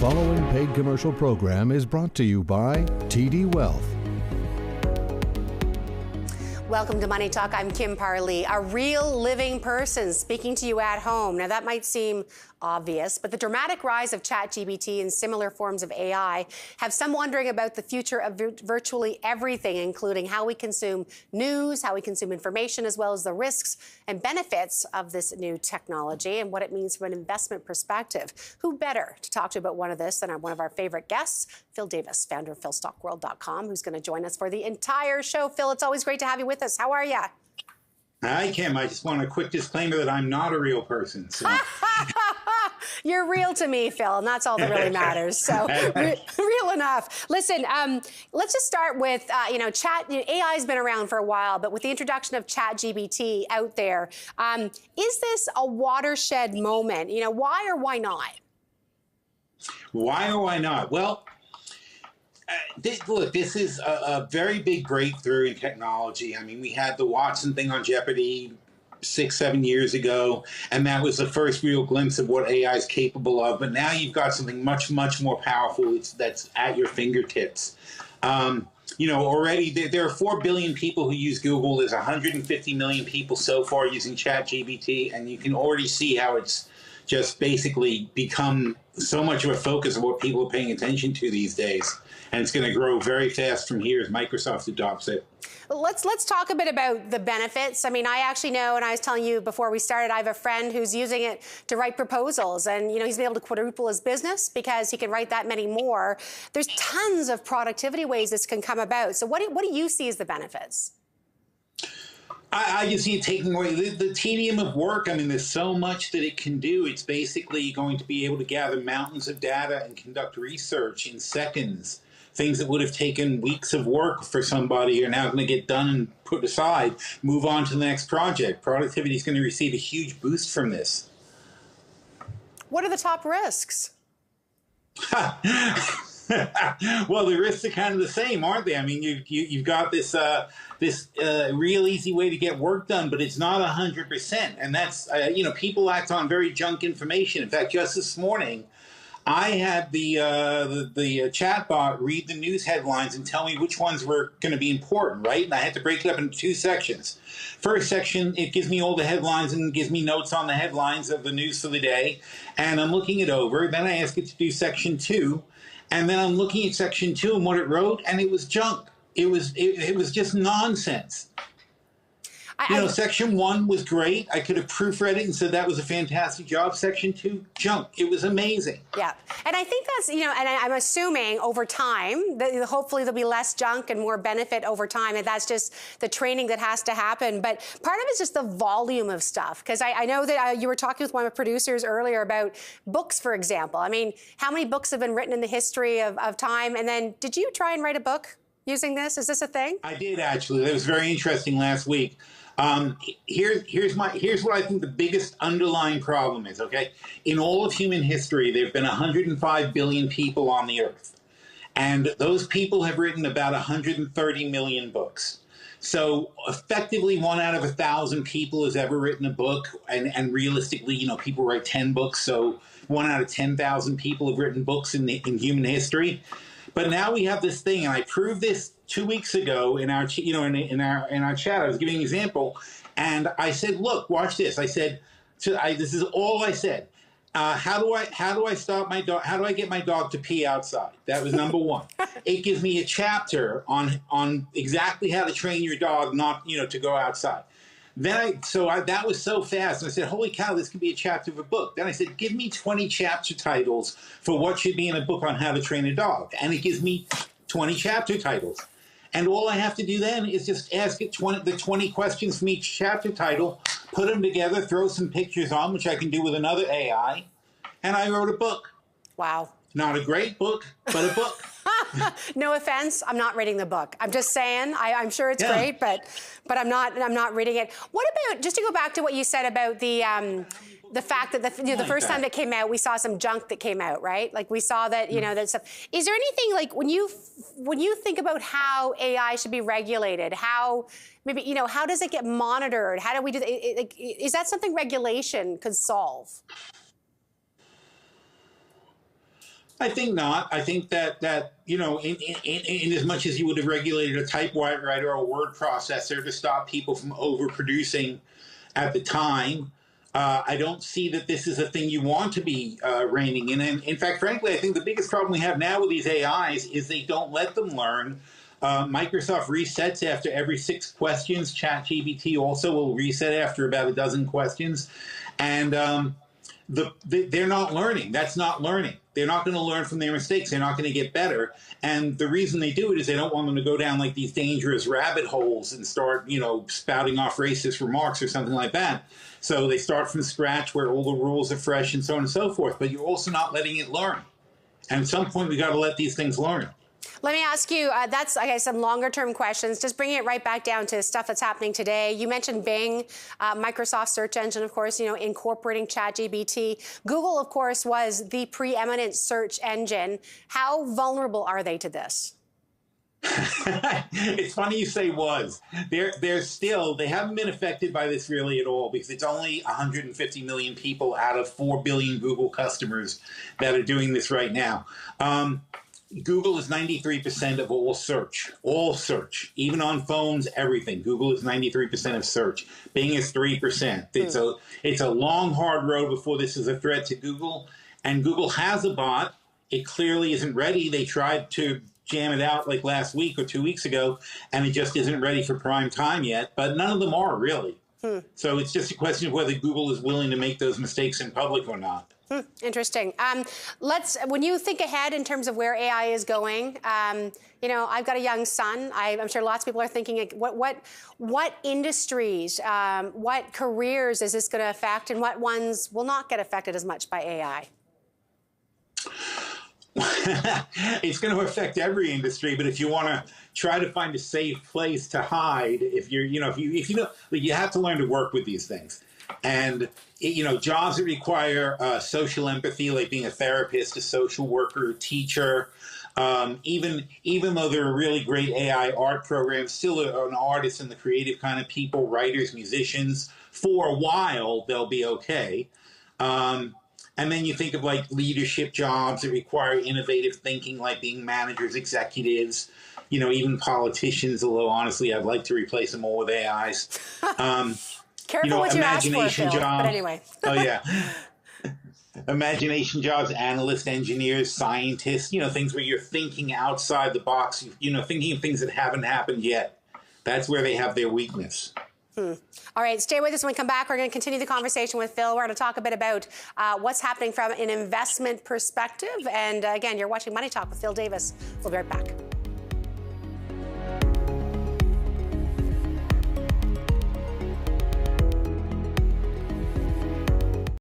following paid commercial program is brought to you by TD Wealth. Welcome to Money Talk. I'm Kim Parley, a real living person speaking to you at home. Now, that might seem obvious, but the dramatic rise of ChatGPT and similar forms of AI have some wondering about the future of virtually everything, including how we consume news, how we consume information, as well as the risks and benefits of this new technology and what it means from an investment perspective. Who better to talk to about one of this than one of our favorite guests, Phil Davis, founder of PhilStockWorld.com, who's going to join us for the entire show. Phil, it's always great to have you with us. How are you? Hi, Kim. I just want a quick disclaimer that I'm not a real person. So. You're real to me, Phil, and that's all that really matters. So real enough. Listen, let's just start with, AI's been around for a while, but with the introduction of ChatGPT out there, is this a watershed moment? Why or why not? Why or why not? Well, this is a very big breakthrough in technology. I mean, we had the Watson thing on Jeopardy 6-7 years ago, and that was the first real glimpse of what AI is capable of. But now you've got something much, much more powerful that's at your fingertips. Already there are 4 billion people who use Google. There's 150 million people so far using ChatGPT, and you can already see how it's just basically become so much of a focus of what people are paying attention to these days. And it's going to grow very fast from here as Microsoft adopts it. Let's talk a bit about the benefits. I mean, I actually know, and I was telling you before we started, I have a friend who's using it to write proposals, and he's been able to quadruple his business because he can write that many more. There's tons of productivity ways this can come about. So what do you see as the benefits? I just see it taking away the tedium of work. I mean, there's so much that it can do. It's basically going to be able to gather mountains of data and conduct research in seconds. Things that would have taken weeks of work for somebody are now going to get done and put aside, move on to the next project. Productivity is going to receive a huge boost from this. What are the top risks? Well, the risks are kind of the same, aren't they? I mean, you've got this real easy way to get work done, but it's not 100%. And that's, people act on very junk information. In fact, just this morning, I had the chatbot read the news headlines and tell me which ones were going to be important, right? And I had to break it up into 2 sections. First section, it gives me all the headlines and gives me notes on the headlines of the news for the day. And I'm looking it over. Then I ask it to do section 2. And then I'm looking at section 2 and what it wrote, and it was junk. It was just nonsense. Section 1 was great. I could have proofread it and said that was a fantastic job. Section 2, junk. It was amazing. Yeah. And I think that's, and I'm assuming over time, that hopefully there'll be less junk and more benefit over time. And that's just the training that has to happen. But part of it is just the volume of stuff. Because I know that you were talking with one of the producers earlier about books, for example. I mean, how many books have been written in the history of time? And then did you try and write a book using this? Is this a thing? I did, actually. That was very interesting last week. Here's what I think the biggest underlying problem is, okay? In all of human history, there have been 105 billion people on the earth. And those people have written about 130 million books. So effectively, 1 out of 1,000 people has ever written a book. And realistically, people write 10 books. So 1 out of 10,000 people have written books in human history. But now we have this thing, and I proved this 2 weeks ago in our, in our chat. I was giving an example, and I said, "Look, watch this." I said, "This is all I said. How do I stop my dog? How do I get my dog to pee outside?" That was number 1. It gives me a chapter on exactly how to train your dog not to go outside. Then that was so fast, and I said, "Holy cow, this could be a chapter of a book." Then I said, "Give me 20 chapter titles for what should be in a book on how to train a dog," and it gives me 20 chapter titles. And all I have to do then is just ask it the 20 questions from each chapter title, put them together, throw some pictures on, which I can do with another AI, and I wrote a book. Wow. Not a great book, but a book. No offense, I'm not reading the book. I'm just saying, I'm sure it's great, but I'm not reading it. What about, just to go back to what you said about the fact that the first time that came out, we saw some junk that came out, right? Like we saw that, that stuff. Is there anything like when you think about how AI should be regulated, how maybe, how does it get monitored? How do we do that? Is that something regulation could solve? I think not. I think that in as much as you would have regulated a typewriter or a word processor to stop people from overproducing at the time, I don't see that this is a thing you want to be reining in. And in fact, frankly, I think the biggest problem we have now with these AIs is they don't let them learn. Microsoft resets after every 6 questions. ChatGPT also will reset after about a dozen questions. And they're not learning. That's not learning. They're not going to learn from their mistakes. They're not going to get better. And the reason they do it is they don't want them to go down like these dangerous rabbit holes and start, spouting off racist remarks or something like that. So they start from scratch where all the rules are fresh and so on and so forth. But you're also not letting it learn. And at some point, we got to let these things learn. Let me ask you, that's some longer term questions, just bringing it right back down to stuff that's happening today. You mentioned Bing, Microsoft search engine, of course, incorporating ChatGPT. Google, of course, was the preeminent search engine. How vulnerable are they to this? It's funny you say was. They haven't been affected by this really at all because it's only 150 million people out of 4 billion Google customers that are doing this right now. Google is 93% of all search, even on phones, everything. Google is 93% of search. Bing is 3%. It's a long, hard road before this is a threat to Google. And Google has a bot. It clearly isn't ready. They tried to jam it out like last week or 2 weeks ago, and it just isn't ready for prime time yet. But none of them are really. So it's just a question of whether Google is willing to make those mistakes in public or not. Interesting. When you think ahead in terms of where AI is going, I've got a young son. I'm sure lots of people are thinking, what industries, what careers is this going to affect, and what ones will not get affected as much by AI? It's going to affect every industry, but if you want to try to find a safe place to hide, you have to learn to work with these things. And, jobs that require social empathy, like being a therapist, a social worker, a teacher, even though there are really great AI art programs, still an artist and the creative kind of people, writers, musicians, for a while, they'll be okay. And then you think of like leadership jobs that require innovative thinking, like being managers, executives, even politicians, although honestly, I'd like to replace them all with AIs. Careful what you ask for, Phil, jobs. But anyway. Oh, yeah. Imagination jobs, analysts, engineers, scientists, things where you're thinking outside the box, thinking of things that haven't happened yet. That's where they have their weakness. All right, stay with us. When we come back, we're going to continue the conversation with Phil. We're going to talk a bit about what's happening from an investment perspective. And again, you're watching Money Talk with Phil Davis. We'll be right back.